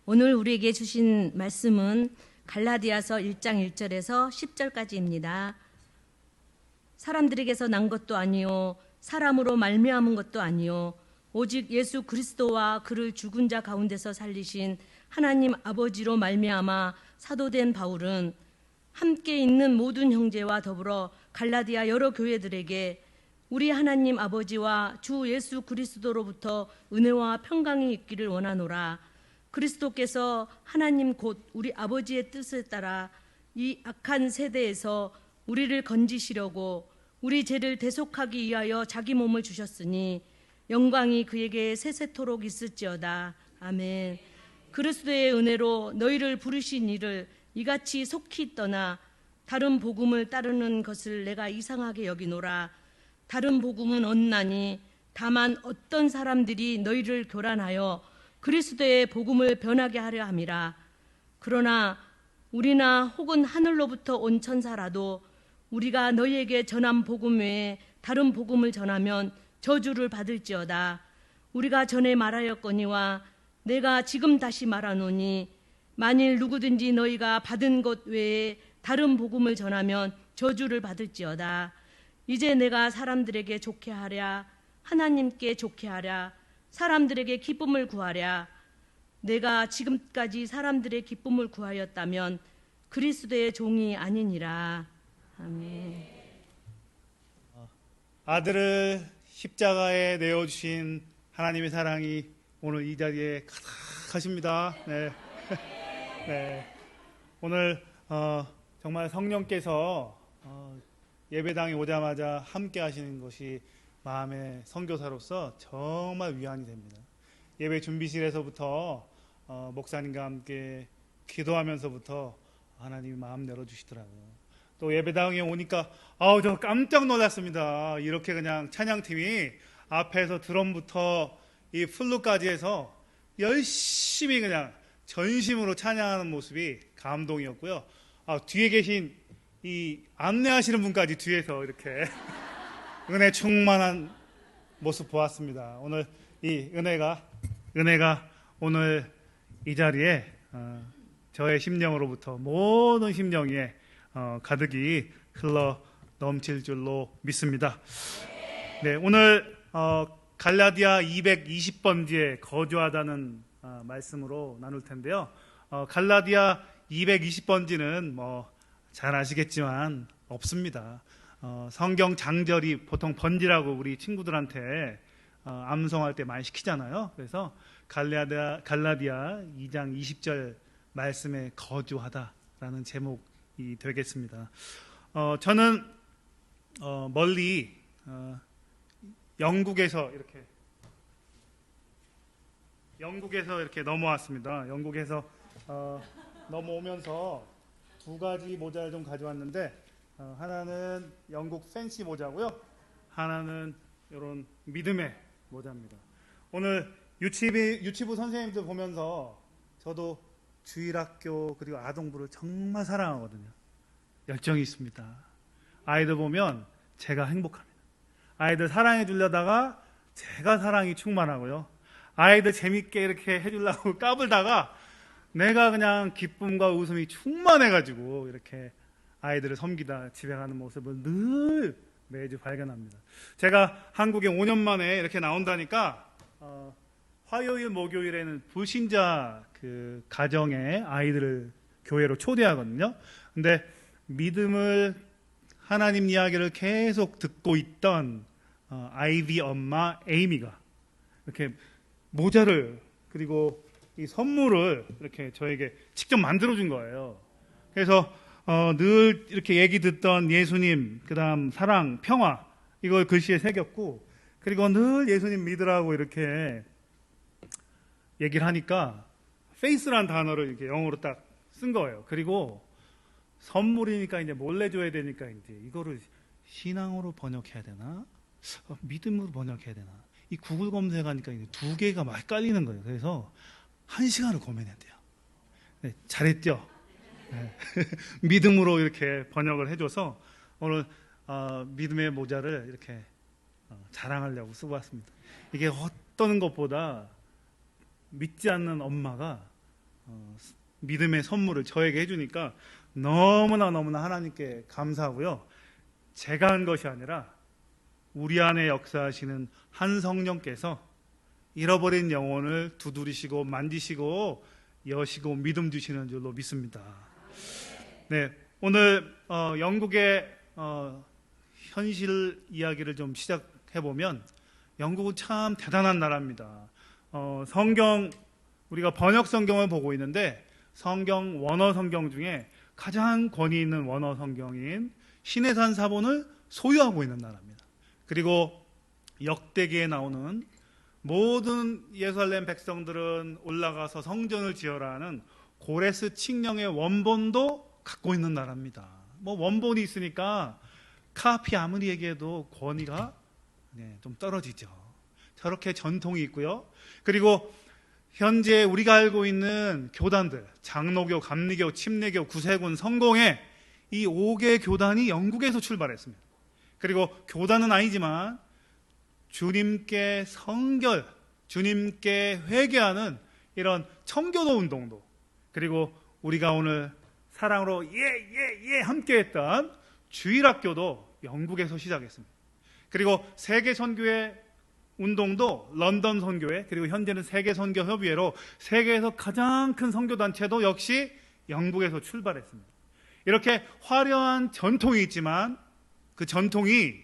오늘 우리에게 주신 말씀은 갈라디아서 1장 1절에서 10절까지입니다. 사람들에게서 난 것도 아니요 사람으로 말미암은 것도 아니요 오직 예수 그리스도와 그를 죽은 자 가운데서 살리신 하나님 아버지로 말미암아 사도된 바울은 함께 있는 모든 형제와 더불어 갈라디아 여러 교회들에게 우리 하나님 아버지와 주 예수 그리스도로부터 은혜와 평강이 있기를 원하노라. 그리스도께서 하나님 곧 우리 아버지의 뜻을 따라 이 악한 세대에서 우리를 건지시려고 우리 죄를 대속하기 위하여 자기 몸을 주셨으니 영광이 그에게 세세토록 있을지어다. 아멘. 그리스도의 은혜로 너희를 부르신 이를 이같이 속히 떠나 다른 복음을 따르는 것을 내가 이상하게 여기노라. 다른 복음은 없나니 다만 어떤 사람들이 너희를 교란하여 그리스도의 복음을 변하게 하려 함이라. 그러나 우리나 혹은 하늘로부터 온 천사라도 우리가 너희에게 전한 복음 외에 다른 복음을 전하면 저주를 받을지어다. 우리가 전에 말하였거니와 내가 지금 다시 말하노니 만일 누구든지 너희가 받은 것 외에 다른 복음을 전하면 저주를 받을지어다. 이제 내가 사람들에게 좋게 하랴 하나님께 좋게 하랴 사람들에게 기쁨을 구하랴. 내가 지금까지 사람들의 기쁨을 구하였다면 그리스도의 종이 아니니라. 아멘. 아들을 십자가에 내어주신 하나님의 사랑이 오늘 이 자리에 가득하십니다. 네. 네. 오늘 정말 성령께서 예배당에 오자마자 함께 하시는 것이 마음의 선교사로서 정말 위안이 됩니다. 예배 준비실에서부터 목사님과 함께 기도하면서부터 하나님이 마음 열어주시더라고요. 또 예배당에 오니까 저 깜짝 놀랐습니다. 이렇게 그냥 찬양팀이 앞에서 드럼부터 이 플루까지 해서 열심히 그냥 전심으로 찬양하는 모습이 감동이었고요. 뒤에 계신 이 안내하시는 분까지 뒤에서 이렇게 은혜 충만한 모습 보았습니다. 오늘 이 은혜가 오늘 이 자리에 저의 심령으로부터 모든 심령 위에 가득히 흘러 넘칠 줄로 믿습니다. 네, 오늘 갈라디아 220번지에 거주하다는 말씀으로 나눌 텐데요. 갈라디아 220번지는 잘 아시겠지만 없습니다. 성경 장절이 보통 번지라고 우리 친구들한테 암송할 때 많이 시키잖아요. 그래서 갈라디아 2장 20절 말씀에 거주하다라는 제목이 되겠습니다. 저는 멀리 영국에서 이렇게 넘어왔습니다. 영국에서 넘어오면서 두 가지 모자를 좀 가져왔는데 하나는 영국 팬시 모자고요. 하나는 이런 믿음의 모자입니다. 오늘 유치부 선생님들 보면서 저도 주일학교 그리고 아동부를 정말 사랑하거든요. 열정이 있습니다. 아이들 보면 제가 행복합니다. 아이들 사랑해 주려다가 제가 사랑이 충만하고요. 아이들 재밌게 이렇게 해주려고 까불다가 내가 그냥 기쁨과 웃음이 충만해가지고 이렇게 아이들을 섬기다 집에 가는 모습을 늘 매주 발견합니다. 제가 한국에 5년 만에 이렇게 나온다니까 화요일 목요일에는 불신자 그 가정의 아이들을 교회로 초대하거든요. 근데 믿음을 하나님 이야기를 계속 듣고 있던 아이비 엄마 에이미가 이렇게 모자를 그리고 이 선물을 이렇게 저에게 직접 만들어준 거예요. 그래서 늘 이렇게 얘기 듣던 예수님, 그 다음 사랑, 평화 이걸 글씨에 새겼고 그리고 늘 예수님 믿으라고 이렇게 얘기를 하니까 faith라는 단어를 이렇게 영어로 딱 쓴 거예요. 그리고 선물이니까 이제 몰래 줘야 되니까 이제 이거를 신앙으로 번역해야 되나? 믿음으로 번역해야 되나? 이 구글 검색하니까 이제 두 개가 막 헷갈리는 거예요. 그래서 1시간을 고민했대요. 네, 잘했죠? 네. 믿음으로 이렇게 번역을 해줘서 오늘 믿음의 모자를 이렇게 자랑하려고 쓰고 왔습니다. 이게 어떤 것보다 믿지 않는 엄마가 믿음의 선물을 저에게 해주니까 너무나 하나님께 감사하고요. 제가 한 것이 아니라 우리 안에 역사하시는 한 성령께서 잃어버린 영혼을 두드리시고 만지시고 여시고 믿음 주시는 줄로 믿습니다. 네, 오늘 영국의 현실 이야기를 좀 시작해 보면 영국은 참 대단한 나라입니다. 성경 우리가 번역 성경을 보고 있는데 성경 원어 성경 중에 가장 권위 있는 원어 성경인 시내산 사본을 소유하고 있는 나라입니다. 그리고 역대기에 나오는 모든 예루살렘 백성들은 올라가서 성전을 지어라는 고레스 칙령의 원본도 갖고 있는 나라입니다. 뭐 원본이 있으니까 카피 아무리 얘기해도 권위가 좀 떨어지죠. 저렇게 전통이 있고요. 그리고 현재 우리가 알고 있는 교단들, 장로교, 감리교, 침례교, 구세군, 성공회 이 5개 교단이 영국에서 출발했습니다. 그리고 교단은 아니지만 주님께 성결, 주님께 회개하는 이런 청교도 운동도, 그리고 우리가 오늘 사랑으로 예 함께했던 주일학교도 영국에서 시작했습니다. 그리고 세계 선교회 운동도 런던 선교회, 그리고 현재는 세계 선교 협의회로 세계에서 가장 큰 선교 단체도 역시 영국에서 출발했습니다. 이렇게 화려한 전통이 있지만 그 전통이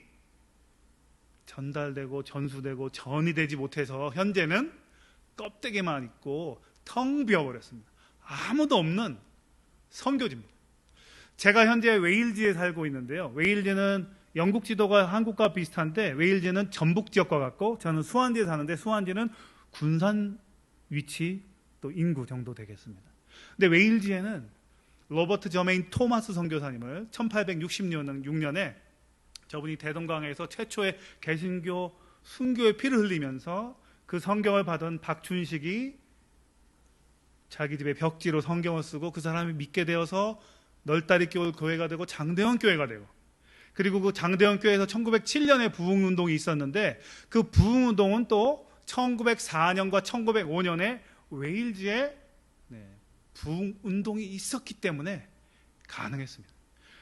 전달되고 전수되고 전이되지 못해서 현재는 껍데기만 있고 텅 비어버렸습니다. 아무도 없는 선교지입니다. 제가 현재 웨일즈에 살고 있는데요. 웨일즈는 영국 지도가 한국과 비슷한데 웨일즈는 전북 지역과 같고 저는 수완지에 사는데 수완지는 군산 위치 또 인구 정도 되겠습니다. 근데 웨일즈에는 로버트 저메인 토마스 선교사님을 1866년에 저분이 대동강에서 최초의 개신교 순교의 피를 흘리면서 그 성경을 받은 박춘식이 자기 집에 벽지로 성경을 쓰고 그 사람이 믿게 되어서 널다리 교회가 되고 장대원 교회가 되고, 그리고 그 장대원 교회에서 1907년에 부흥운동이 있었는데 그 부흥운동은 또 1904년과 1905년에 웨일즈에 부흥운동이 있었기 때문에 가능했습니다.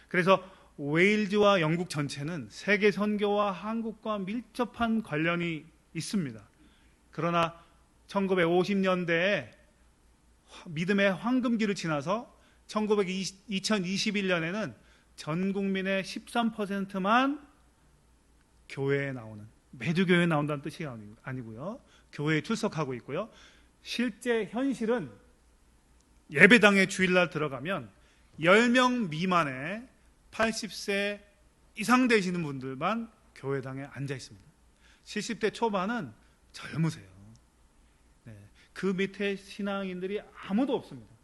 그래서 웨일즈와 영국 전체는 세계 선교와 한국과 밀접한 관련이 있습니다. 그러나 1950년대에 믿음의 황금기를 지나서 2021년에는 전 국민의 13%만 교회에 나오는, 매주 교회에 나온다는 뜻이 아니고요. 교회에 출석하고 있고요. 실제 현실은 예배당에 주일날 들어가면 10명 미만의 80세 이상 되시는 분들만 교회당에 앉아 있습니다. 70대 초반은 젊으세요. 그 밑에 신앙인들이 아무도 없습니다.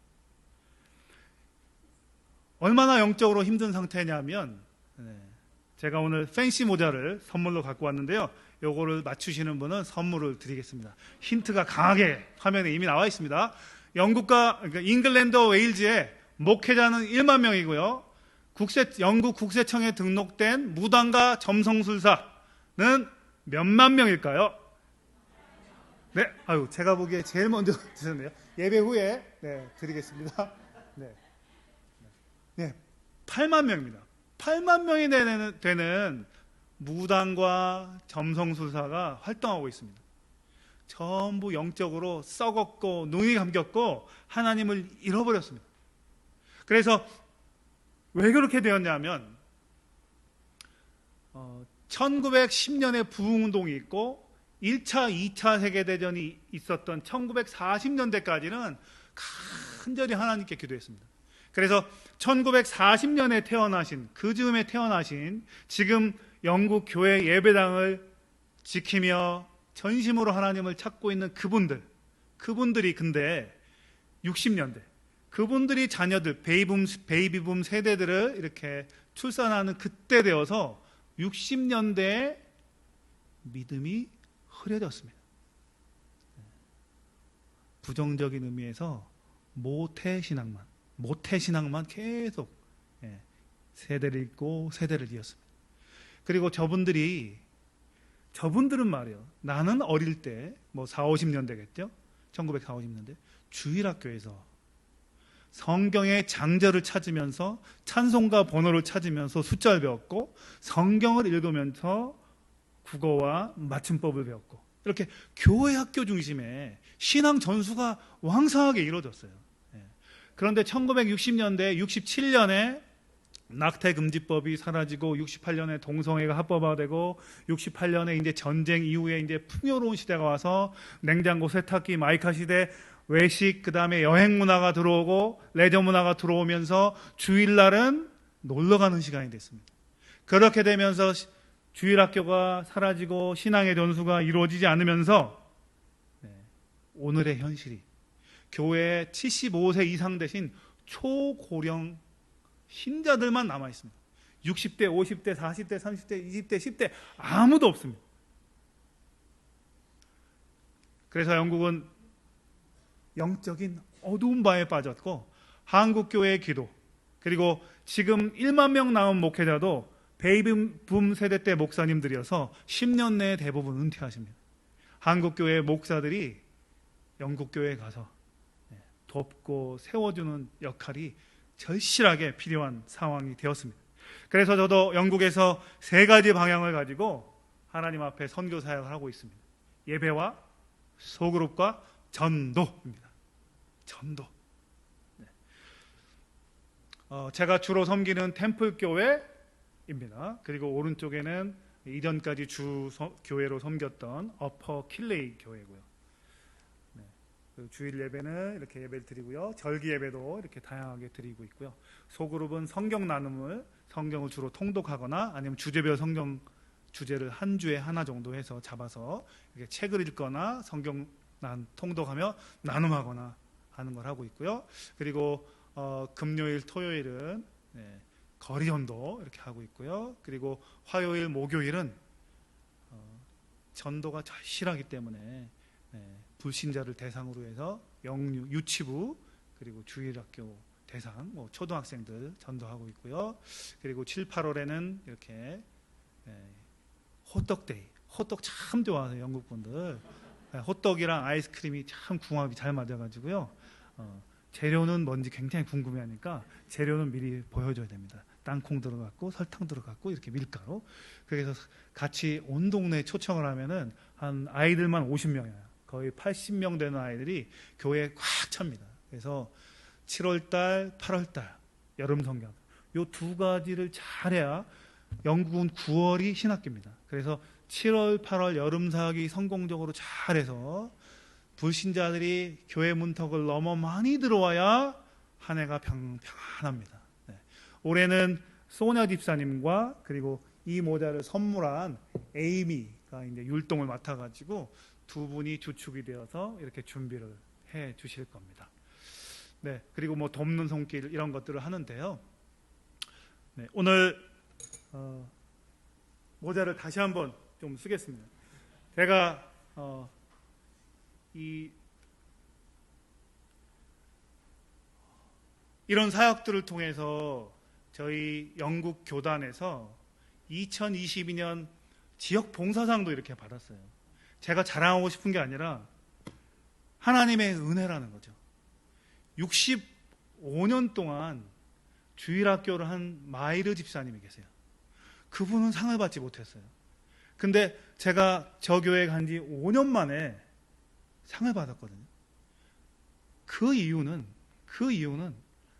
얼마나 영적으로 힘든 상태냐면 제가 오늘 팬시 모자를 선물로 갖고 왔는데요. 요거를 맞추시는 분은 선물을 드리겠습니다. 힌트가 강하게 화면에 이미 나와 있습니다. 그러니까 잉글랜드 웨일즈에 목회자는 1만 명이고요. 영국 국세청에 등록된 무당과 점성술사는 몇만 명일까요? 네, 제가 보기에 제일 먼저 드셨네요. 예배 후에 드리겠습니다. 네, 8만 명입니다. 8만 명이 되는 무당과 점성술사가 활동하고 있습니다. 전부 영적으로 썩었고 눈이 감겼고 하나님을 잃어버렸습니다. 그래서 왜 그렇게 되었냐면 1910년에 부흥운동이 있고 1차, 2차 세계대전이 있었던 1940년대까지는 간절히 하나님께 기도했습니다. 그래서 1940년에 태어나신, 그 즈음에 태어나신 지금 영국 교회 예배당을 지키며 전심으로 하나님을 찾고 있는 그분들이 근데 60년대, 그분들이 자녀들, 베이비붐 세대들을 이렇게 출산하는 그때 되어서 60년대에 믿음이 흐려졌습니다. 부정적인 의미에서 모태신앙만 계속 세대를 잇고 세대를 이었습니다. 그리고 저분들은 말이에요. 나는 어릴 때 40, 50년대겠죠? 1940, 50년대 주일학교에서 성경의 장절을 찾으면서 찬송가 번호를 찾으면서 숫자를 배웠고, 성경을 읽으면서 국어와 맞춤법을 배웠고, 이렇게 교회 학교 중심의 신앙 전수가 왕성하게 이루어졌어요. 그런데 1960년대 67년에 낙태금지법이 사라지고 68년에 동성애가 합법화되고 68년에 이제 전쟁 이후에 이제 풍요로운 시대가 와서 냉장고, 세탁기, 마이카 시대, 외식, 그 다음에 여행 문화가 들어오고 레저 문화가 들어오면서 주일날은 놀러 가는 시간이 됐습니다. 그렇게 되면서 주일학교가 사라지고 신앙의 전수가 이루어지지 않으면서 오늘의 현실이 교회에 75세 이상 되신 초고령 신자들만 남아 있습니다. 60대, 50대, 40대, 30대, 20대, 10대 아무도 없습니다. 그래서 영국은 영적인 어두운 밤에 빠졌고, 한국교회의 기도, 그리고 지금 1만 명 남은 목회자도 베이비붐 세대 때 목사님들이어서 10년 내에 대부분 은퇴하십니다. 한국교회 목사들이 영국교회에 가서 돕고 세워주는 역할이 절실하게 필요한 상황이 되었습니다. 그래서 저도 영국에서 3가지 방향을 가지고 하나님 앞에 선교 사역을 하고 있습니다. 예배와 소그룹과 전도입니다. 전도. 제가 주로 섬기는 템플교회입니다. 그리고 오른쪽에는 이전까지 주 교회로 섬겼던 어퍼 킬레이 교회고요. 주일 예배는 이렇게 예배를 드리고요. 절기 예배도 이렇게 다양하게 드리고 있고요. 소그룹은 성경 나눔을, 성경을 주로 통독하거나 아니면 주제별 성경 주제를 한 주에 하나 정도 해서 잡아서 이렇게 책을 읽거나 성경 통독하며 나눔하거나 하는 걸 하고 있고요. 그리고 금요일, 토요일은 거리전도 이렇게 하고 있고요. 그리고 화요일, 목요일은 전도가 절실하기 때문에 불신자를 대상으로 해서 영유, 유치부, 그리고 주일학교 대상, 초등학생들 전도하고 있고요. 그리고 7, 8월에는 이렇게 호떡데이, 호떡 참 좋아하세요, 영국 분들. 호떡이랑 아이스크림이 참 궁합이 잘 맞아가지고요. 재료는 뭔지 굉장히 궁금해하니까 재료는 미리 보여줘야 됩니다. 땅콩 들어갔고 설탕 들어갔고 이렇게 밀가루. 그래서 같이 온 동네에 초청을 하면은 한 아이들만 50명이에요. 거의 80명 되는 아이들이 교회에 꽉 찹니다. 그래서 7월달, 8월달 여름 성경 요 2가지를 잘해야 영국은 9월이 신학기입니다. 그래서 7월, 8월 여름 사역이 성공적으로 잘해서 불신자들이 교회 문턱을 넘어 많이 들어와야 한 해가 평안합니다. 올해는 소녀 집사님과 그리고 이 모자를 선물한 에이미가 이제 율동을 맡아가지고 2분이 주축이 되어서 이렇게 준비를 해 주실 겁니다. 그리고 돕는 손길 이런 것들을 하는데요. 오늘 모자를 다시 한번 좀 쓰겠습니다. 제가 이런 사역들을 통해서 저희 영국 교단에서 2022년 지역 봉사상도 이렇게 받았어요. 제가 자랑하고 싶은 게 아니라 하나님의 은혜라는 거죠. 65년 동안 주일학교를 한 마이르 집사님이 계세요. 그분은 상을 받지 못했어요. 근데 제가 저 교회에 간 지 5년 만에 상을 받았거든요. 그 이유는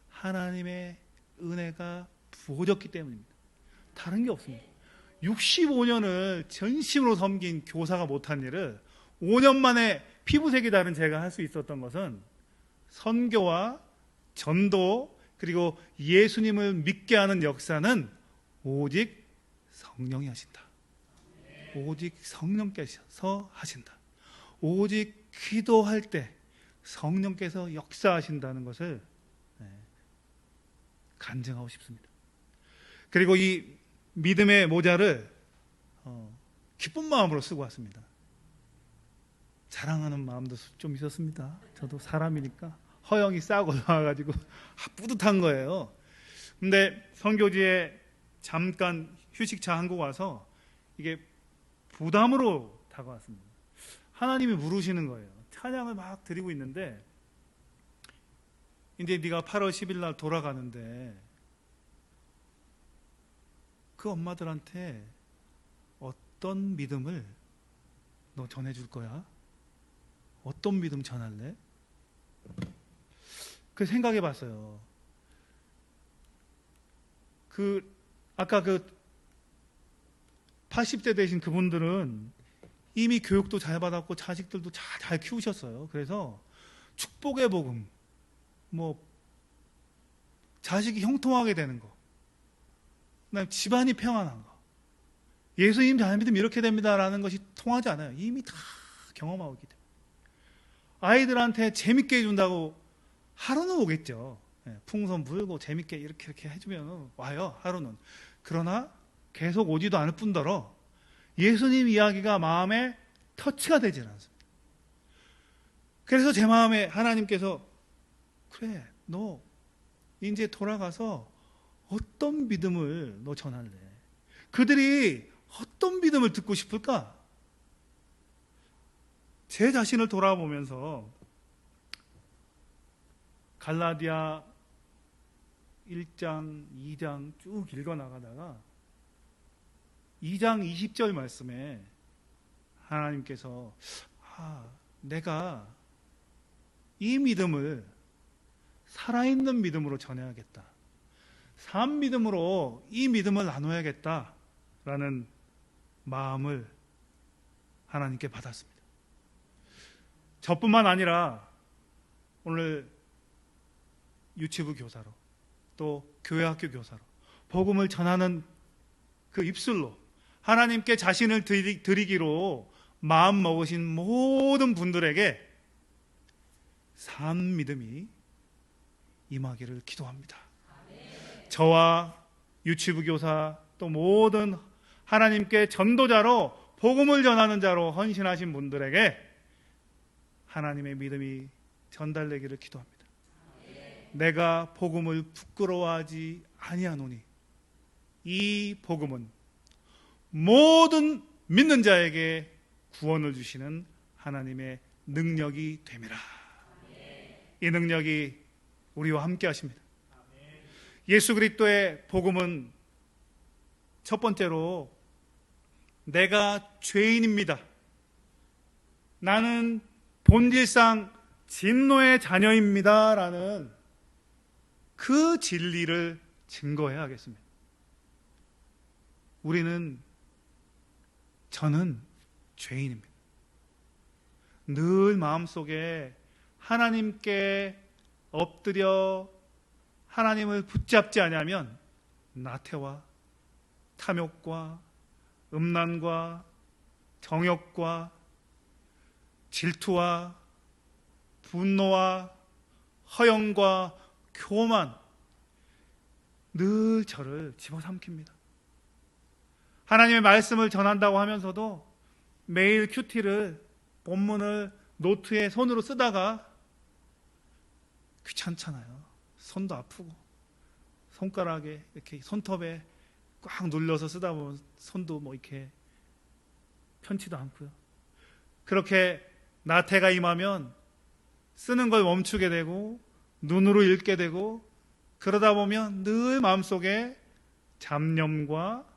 하나님의 은혜가 부어졌기 때문입니다. 다른 게 없습니다. 65년을 전심으로 섬긴 교사가 못한 일을 5년 만에 피부색이 다른 제가 할 수 있었던 것은 선교와 전도 그리고 예수님을 믿게 하는 역사는 오직 성령이 하신다. 오직 성령께서 하신다. 오직 기도할 때 성령께서 역사하신다는 것을 간증하고 싶습니다. 그리고 이 믿음의 모자를 기쁜 마음으로 쓰고 왔습니다. 자랑하는 마음도 좀 있었습니다. 저도 사람이니까 허영이 싹 올라와가지고 뿌듯한 거예요. 근데 선교지에 잠깐 휴식차 한국 와서 이게 부담으로 다가왔습니다. 하나님이 물으시는 거예요. 찬양을 막 드리고 있는데 이제 네가 8월 10일 날 돌아가는데 그 엄마들한테 어떤 믿음을 너 전해줄 거야? 어떤 믿음 전할래? 그 생각해 봤어요. 아까 80대 되신 그분들은 이미 교육도 잘 받았고 자식들도 잘 키우셨어요. 그래서 축복의 복음, 자식이 형통하게 되는 거, 그다음에 집안이 평안한 거, 예수님 잘 믿으면 이렇게 됩니다라는 것이 통하지 않아요. 이미 다 경험하고 있기 때문에. 아이들한테 재밌게 해준다고 하루는 오겠죠. 풍선 불고 재밌게 이렇게 해주면 와요, 하루는. 그러나 계속 오지도 않을 뿐더러 예수님 이야기가 마음에 터치가 되질 않습니다. 그래서 제 마음에 하나님께서 그래, 너 이제 돌아가서 어떤 믿음을 너 전할래? 그들이 어떤 믿음을 듣고 싶을까? 제 자신을 돌아보면서 갈라디아 1장, 2장 쭉 읽어나가다가 2장 20절 말씀에 하나님께서 내가 이 믿음을 살아있는 믿음으로 전해야겠다. 산 믿음으로 이 믿음을 나눠야겠다라는 마음을 하나님께 받았습니다. 저뿐만 아니라 오늘 유치부 교사로 또 교회학교 교사로 복음을 전하는 그 입술로 하나님께 자신을 드리기로 마음 먹으신 모든 분들에게 산 믿음이 임하기를 기도합니다. 저와 유치부 교사 또 모든 하나님께 전도자로 복음을 전하는 자로 헌신하신 분들에게 하나님의 믿음이 전달되기를 기도합니다. 내가 복음을 부끄러워하지 아니하노니 이 복음은 모든 믿는 자에게 구원을 주시는 하나님의 능력이 됨이라. 이 능력이 우리와 함께 하십니다. 예수 그리스도의 복음은 첫 번째로 내가 죄인입니다. 나는 본질상 진노의 자녀입니다 라는 그 진리를 증거해야 하겠습니다. 저는 죄인입니다. 늘 마음속에 하나님께 엎드려 하나님을 붙잡지 않으면 나태와 탐욕과 음란과 정욕과 질투와 분노와 허영과 교만 늘 저를 집어삼킵니다. 하나님의 말씀을 전한다고 하면서도 매일 큐티를 본문을 노트에 손으로 쓰다가 귀찮잖아요. 손도 아프고 손가락에 이렇게 손톱에 꽉 눌려서 쓰다 보면 손도 이렇게 편치도 않고요. 그렇게 나태가 임하면 쓰는 걸 멈추게 되고 눈으로 읽게 되고 그러다 보면 늘 마음속에 잡념과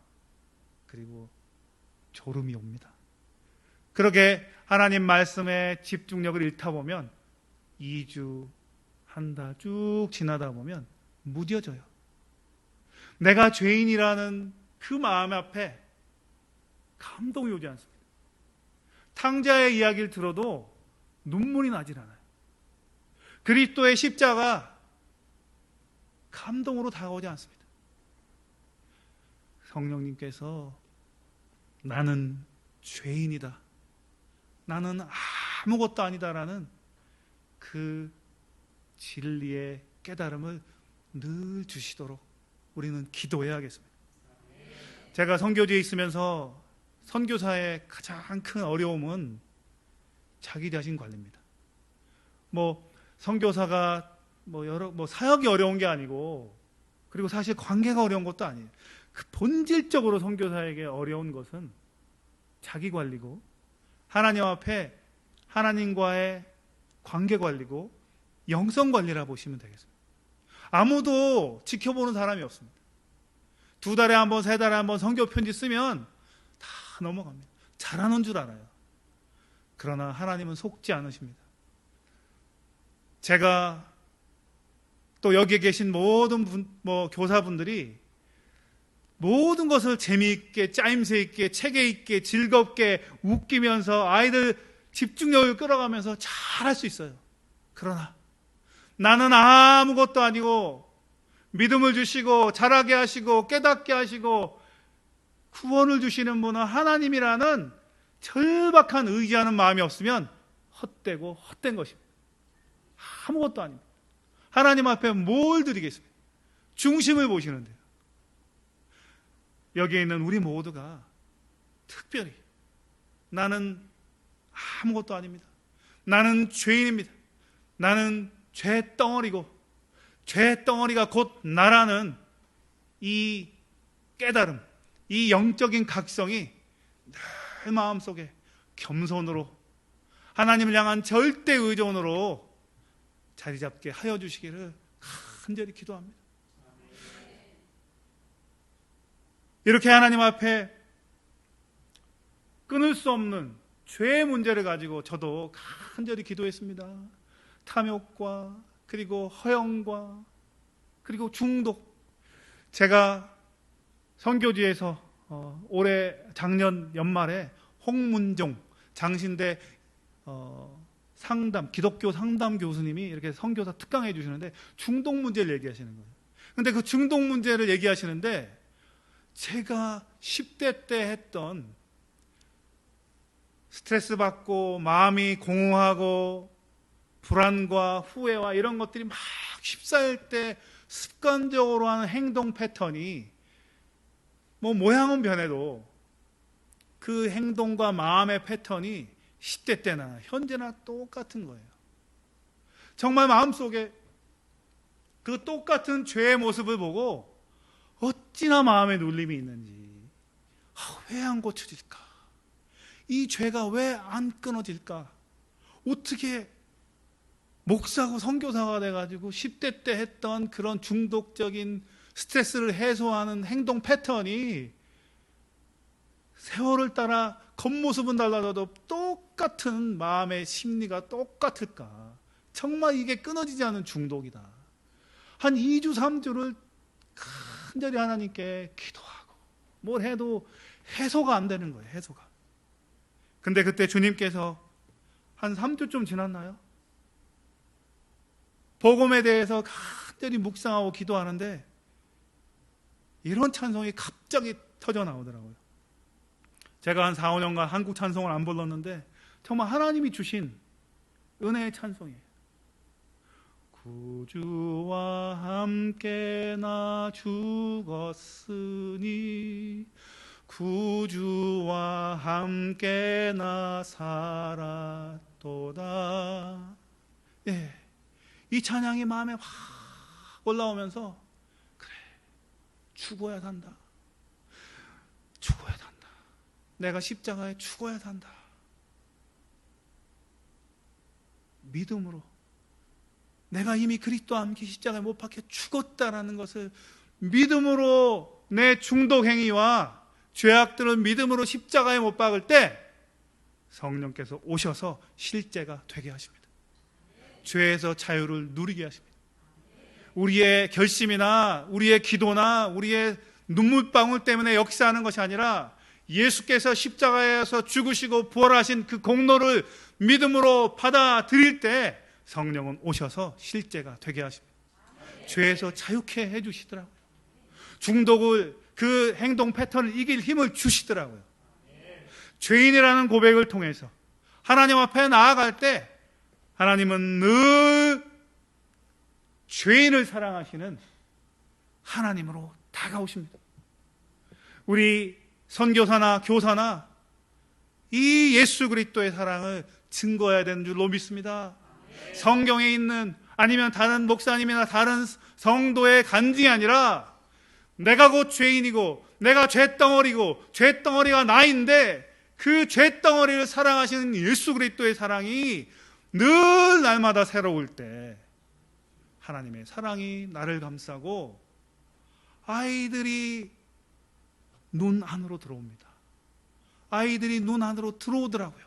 그리고 졸음이 옵니다. 그렇게 하나님 말씀에 집중력을 잃다 보면 2주, 한 달 쭉 지나다 보면 무뎌져요. 내가 죄인이라는 그 마음 앞에 감동이 오지 않습니다. 탕자의 이야기를 들어도 눈물이 나질 않아요. 그리스도의 십자가 감동으로 다가오지 않습니다. 성령님께서 나는 죄인이다, 나는 아무것도 아니다라는 그 진리의 깨달음을 늘 주시도록 우리는 기도해야겠습니다. 제가 선교지에 있으면서 선교사의 가장 큰 어려움은 자기 자신 관리입니다. 선교사가 사역이 어려운 게 아니고, 그리고 사실 관계가 어려운 것도 아니에요. 그 본질적으로 선교사에게 어려운 것은 자기 관리고, 하나님 앞에 하나님과의 관계 관리고, 영성 관리라 보시면 되겠습니다. 아무도 지켜보는 사람이 없습니다. 2달에 한 번, 3달에 한 번 성경 편지 쓰면 다 넘어갑니다. 잘하는 줄 알아요. 그러나 하나님은 속지 않으십니다. 제가 또 여기에 계신 모든 교사분들이 모든 것을 재미있게, 짜임새 있게, 체계 있게, 즐겁게 웃기면서 아이들 집중력을 끌어가면서 잘할 수 있어요. 그러나 나는 아무것도 아니고 믿음을 주시고 잘하게 하시고 깨닫게 하시고 구원을 주시는 분은 하나님이라는 절박한 의지하는 마음이 없으면 헛되고 헛된 것입니다. 아무것도 아닙니다. 하나님 앞에 뭘 드리겠습니까? 중심을 보시는데요. 여기에 있는 우리 모두가 특별히 나는 아무것도 아닙니다. 나는 죄인입니다. 나는 죄덩어리고 죄덩어리가 곧 나라는 이 깨달음, 이 영적인 각성이 늘 마음속에 겸손으로 하나님을 향한 절대 의존으로 자리 잡게 하여 주시기를 간절히 기도합니다. 이렇게 하나님 앞에 끊을 수 없는 죄의 문제를 가지고 저도 간절히 기도했습니다. 탐욕과 그리고 허영과 그리고 중독. 제가 선교지에서 올해 작년 연말에 홍문종 장신대 상담, 기독교 상담 교수님이 이렇게 선교사 특강해 주시는데 중독 문제를 얘기하시는 거예요. 근데 그 중독 문제를 얘기하시는데 제가 10대 때 했던 스트레스 받고 마음이 공허하고 불안과 후회와 이런 것들이 막 휩싸일 때 습관적으로 하는 행동 패턴이 모양은 변해도 그 행동과 마음의 패턴이 10대 때나 현재나 똑같은 거예요. 정말 마음속에 그 똑같은 죄의 모습을 보고 어찌나 마음에 눌림이 있는지, 왜 안 고쳐질까? 이 죄가 왜 안 끊어질까? 어떻게 목사고 선교사가 돼가지고 10대 때 했던 그런 중독적인 스트레스를 해소하는 행동 패턴이 세월을 따라 겉모습은 달라져도 똑같은 마음의 심리가 똑같을까? 정말 이게 끊어지지 않는 중독이다. 한 2주 3주를 간절히 하나님께 기도하고 뭘 해도 해소가 안 되는 거예요. 해소가. 근데 그때 주님께서 한 3주쯤 지났나요? 복음에 대해서 간절히 묵상하고 기도하는데 이런 찬송이 갑자기 터져 나오더라고요. 제가 한 4, 5년간 한국 찬송을 안 불렀는데 정말 하나님이 주신 은혜의 찬송이에요. 구주와 함께 나 죽었으니 구주와 함께 나 살았도다. 예, 이 찬양이 마음에 확 올라오면서 그래, 죽어야 산다. 죽어야 산다. 내가 십자가에 죽어야 산다. 믿음으로 내가 이미 그리스도와 함께 십자가에 못 박혀 죽었다라는 것을 믿음으로 내 중독 행위와 죄악들을 믿음으로 십자가에 못 박을 때 성령께서 오셔서 실제가 되게 하십니다. 죄에서 자유를 누리게 하십니다. 우리의 결심이나 우리의 기도나 우리의 눈물방울 때문에 역사하는 것이 아니라 예수께서 십자가에서 죽으시고 부활하신 그 공로를 믿음으로 받아들일 때 성령은 오셔서 실제가 되게 하십니다. 죄에서 자유케 해주시더라고요. 중독을, 그 행동 패턴을 이길 힘을 주시더라고요. 죄인이라는 고백을 통해서 하나님 앞에 나아갈 때 하나님은 늘 죄인을 사랑하시는 하나님으로 다가오십니다. 우리 선교사나 교사나 이 예수 그리스도의 사랑을 증거해야 되는 줄로 믿습니다. 성경에 있는 아니면 다른 목사님이나 다른 성도의 간증이 아니라 내가 곧 죄인이고 내가 죄덩어리고 죄덩어리가 나인데 그 죄덩어리를 사랑하시는 예수 그리스도의 사랑이 늘 날마다 새로울 때 하나님의 사랑이 나를 감싸고 아이들이 눈 안으로 들어옵니다. 아이들이 눈 안으로 들어오더라고요.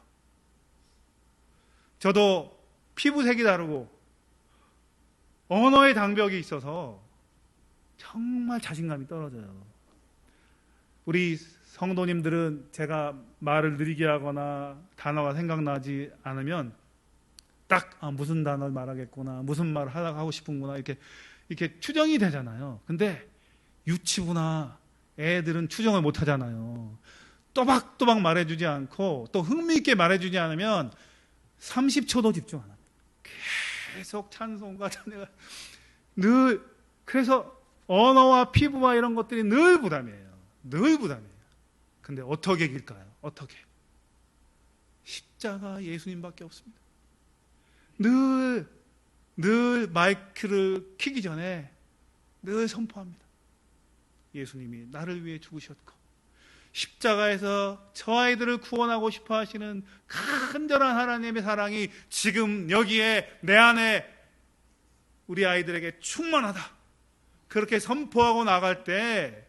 저도 피부색이 다르고 언어의 장벽이 있어서 정말 자신감이 떨어져요. 우리 성도님들은 제가 말을 느리게 하거나 단어가 생각나지 않으면 딱 무슨 단어를 말하겠구나, 무슨 말을 하고 싶은구나 이렇게 추정이 되잖아요. 근데 유치부나 애들은 추정을 못 하잖아요. 또박또박 말해주지 않고 또 흥미있게 말해주지 않으면 30초도 집중 안 합니다. 계속 찬송과 찬양을 늘, 그래서 언어와 피부와 이런 것들이 늘 부담이에요. 늘 부담이에요. 근데 어떻게 이길까요? 어떻게? 십자가 예수님밖에 없습니다. 늘 마이크를 켜기 전에 늘 선포합니다. 예수님이 나를 위해 죽으셨고 십자가에서 저 아이들을 구원하고 싶어 하시는 간절한 하나님의 사랑이 지금 여기에 내 안에 우리 아이들에게 충만하다. 그렇게 선포하고 나갈 때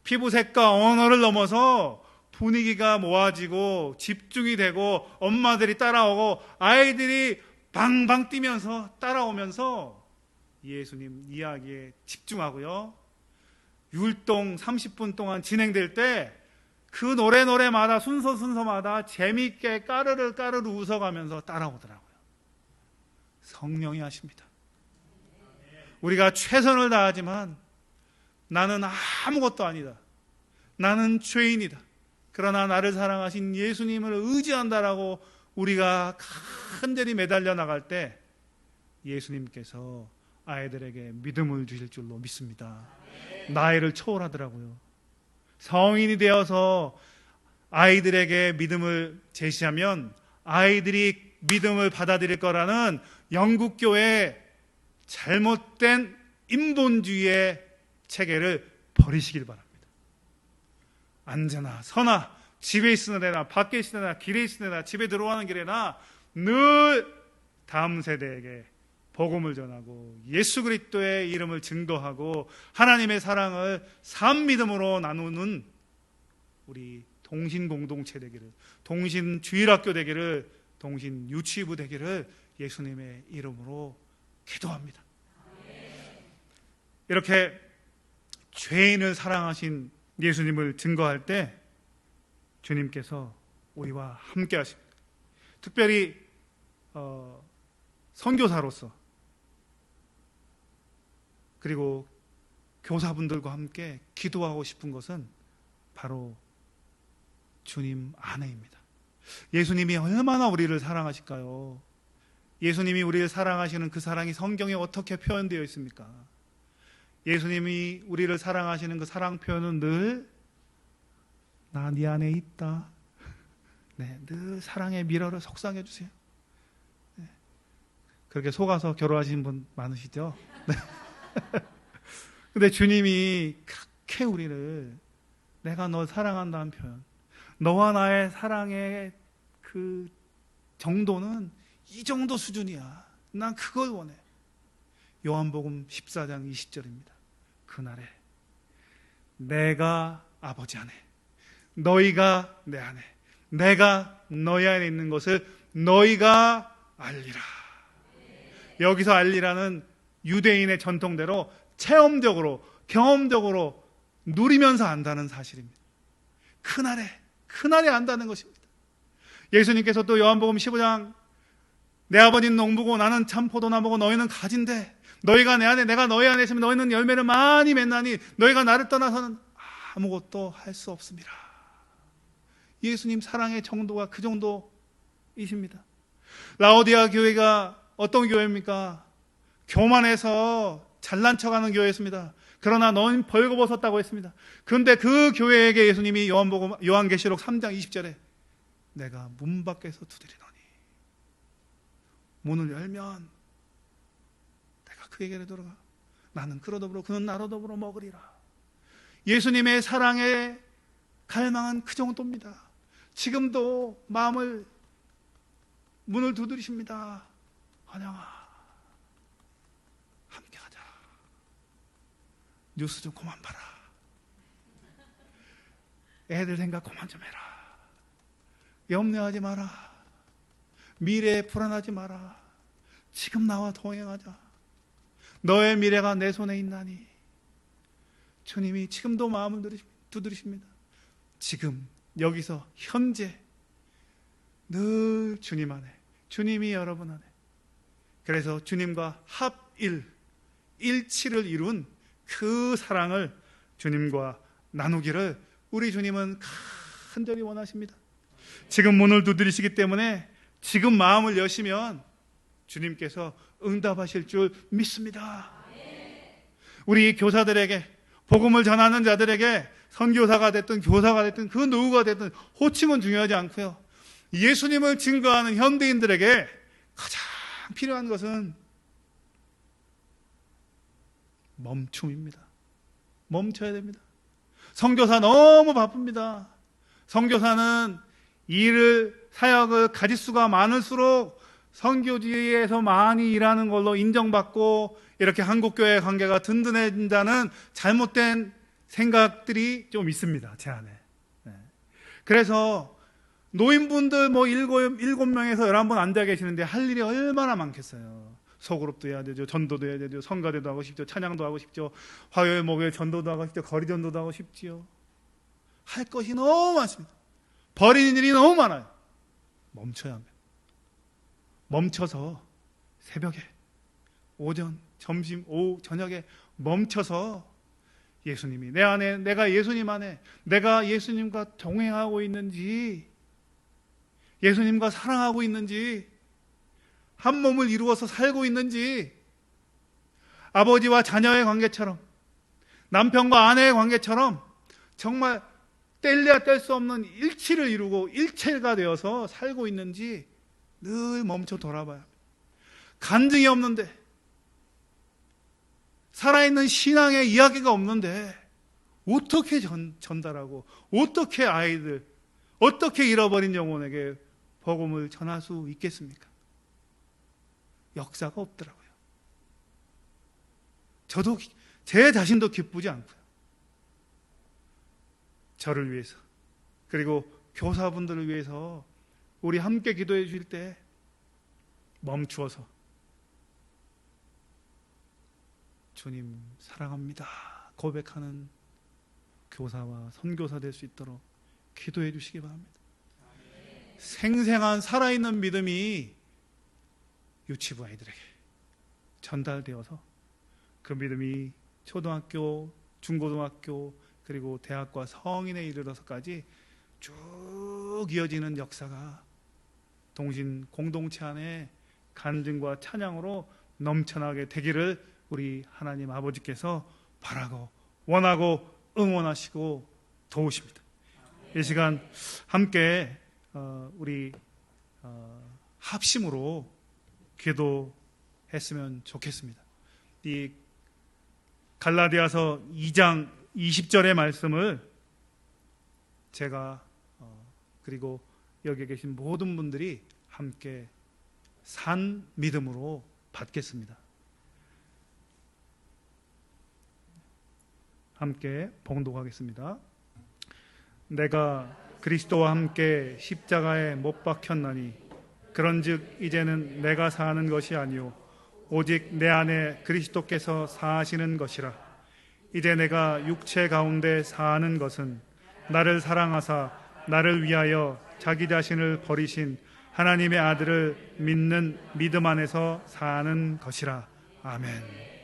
피부색과 언어를 넘어서 분위기가 모아지고 집중이 되고 엄마들이 따라오고 아이들이 방방 뛰면서 따라오면서 예수님 이야기에 집중하고요. 율동 30분 동안 진행될 때 그 노래마다 순서마다 재미있게 까르르 웃어가면서 따라오더라고요. 성령이 하십니다. 우리가 최선을 다하지만 나는 아무것도 아니다. 나는 죄인이다. 그러나 나를 사랑하신 예수님을 의지한다라고 우리가 간절히 매달려 나갈 때 예수님께서 아이들에게 믿음을 주실 줄로 믿습니다. 나이를 초월하더라고요. 성인이 되어서 아이들에게 믿음을 제시하면 아이들이 믿음을 받아들일 거라는 영국교회의 잘못된 인본주의의 체계를 버리시길 바랍니다. 앉으나 서나 집에 있으나 내나 밖에 있으나 길에 있으나 집에 들어가는 길에나 늘 다음 세대에게 복음을 전하고 예수 그리스도의 이름을 증거하고 하나님의 사랑을 산 믿음으로 나누는 우리 동신 공동체 되기를, 동신 주일학교 되기를, 동신 유치부 되기를 예수님의 이름으로 기도합니다. 이렇게 죄인을 사랑하신 예수님을 증거할 때 주님께서 우리와 함께 하십니다. 특별히 선교사로서 그리고 교사분들과 함께 기도하고 싶은 것은 바로 주님 안에입니다. 예수님이 얼마나 우리를 사랑하실까요? 예수님이 우리를 사랑하시는 그 사랑이 성경에 어떻게 표현되어 있습니까? 예수님이 우리를 사랑하시는 그 사랑 표현은 늘 나 네 안에 있다. 네, 늘 사랑의 미러를 속삭여 주세요. 네. 그렇게 속아서 결혼하신 분 많으시죠? 네. 근데 주님이 그렇게 우리를 내가 널 사랑한다는 표현, 너와 나의 사랑의 그 정도는 이 정도 수준이야. 난 그걸 원해. 요한복음 14장 20절입니다. 그날에 내가 아버지 안에, 너희가 내 안에, 내가 너희 안에 있는 것을 너희가 알리라. 여기서 알리라는 유대인의 전통대로 체험적으로, 경험적으로 누리면서 안다는 사실입니다. 그날에 안다는 것입니다. 예수님께서 또 요한복음 15장 내 아버지는 농부고 나는 참 포도나무고 너희는 가지인데 너희가 내 안에 내가 너희 안에 있으면 너희는 열매를 많이 맺나니 너희가 나를 떠나서는 아무것도 할 수 없습니다. 예수님 사랑의 정도가 그 정도이십니다. 라오디아 교회가 어떤 교회입니까? 교만해서 잘난 척하는 교회였습니다. 그러나 너는 벌거벗었다고 했습니다. 그런데 그 교회에게 예수님이 요한계시록 3장 20절에 내가 문 밖에서 두드리노니 문을 열면 내가 그에게로 들어가 나는 그로 더불어 그는 나로 더불어 먹으리라. 예수님의 사랑의 갈망은 그 정도입니다. 지금도 문을 두드리십니다. 환영아 뉴스 좀 그만 봐라. 애들 생각 그만 좀 해라. 염려하지 마라. 미래에 불안하지 마라. 지금 나와 동행하자. 너의 미래가 내 손에 있나니. 주님이 지금도 마음을 두드리십니다. 지금 여기서 현재 늘 주님 안에, 주님이 여러분 안에. 그래서 주님과 일치를 이룬 그 사랑을 주님과 나누기를 우리 주님은 간절히 원하십니다. 지금 문을 두드리시기 때문에 지금 마음을 여시면 주님께서 응답하실 줄 믿습니다. 우리 교사들에게, 복음을 전하는 자들에게, 선교사가 됐든 교사가 됐든 그 누구가 됐든 호칭은 중요하지 않고요, 예수님을 증거하는 현대인들에게 가장 필요한 것은 멈춤입니다. 멈춰야 됩니다. 선교사 너무 바쁩니다. 선교사는 사역을 가짓수가 많을수록 선교지에서 많이 일하는 걸로 인정받고 이렇게 한국교회 관계가 든든해진다는 잘못된 생각들이 좀 있습니다, 제 안에. 그래서 노인분들 7명에서 11분 앉아 계시는데 할 일이 얼마나 많겠어요. 소그룹도 해야 되죠. 전도도 해야 되죠. 성가대도 하고 싶죠. 찬양도 하고 싶죠. 화요일, 목요일 전도도 하고 싶죠. 거리 전도도 하고 싶지요. 할 것이 너무 많습니다. 버리는 일이 너무 많아요. 멈춰야 합니다. 멈춰서 새벽에, 오전, 점심, 오후, 저녁에 멈춰서 예수님이 내 안에, 내가 예수님 안에, 내가 예수님과 동행하고 있는지, 예수님과 사랑하고 있는지, 한 몸을 이루어서 살고 있는지, 아버지와 자녀의 관계처럼, 남편과 아내의 관계처럼 정말 뗄래야 뗄 수 없는 일치를 이루고 일체가 되어서 살고 있는지 늘 멈춰 돌아봐야 합니다. 간증이 없는데, 살아있는 신앙의 이야기가 없는데 어떻게 전달하고, 어떻게 아이들, 어떻게 잃어버린 영혼에게 복음을 전할 수 있겠습니까? 역사가 없더라고요. 저도, 제 자신도 기쁘지 않고요. 저를 위해서, 그리고 교사분들을 위해서 우리 함께 기도해 주실 때 멈추어서 주님 사랑합니다 고백하는 교사와 선교사 될 수 있도록 기도해 주시기 바랍니다. 생생한 살아있는 믿음이 유치부 아이들에게 전달되어서 그 믿음이 초등학교, 중고등학교, 그리고 대학과 성인에 이르러서까지 쭉 이어지는 역사가 동신 공동체 안에 간증과 찬양으로 넘쳐나게 되기를 우리 하나님 아버지께서 바라고 원하고 응원하시고 도우십니다. 이 시간 함께 우리 합심으로 기도했으면 좋겠습니다. 이 갈라디아서 2장 20절의 말씀을 제가 그리고 여기 계신 모든 분들이 함께 산 믿음으로 받겠습니다. 함께 봉독하겠습니다. 내가 그리스도와 함께 십자가에 못 박혔나니 그런즉 이제는 내가 사는 것이 아니요 오직 내 안에 그리스도께서 사시는 것이라. 이제 내가 육체 가운데 사는 것은 나를 사랑하사 나를 위하여 자기 자신을 버리신 하나님의 아들을 믿는 믿음 안에서 사는 것이라. 아멘.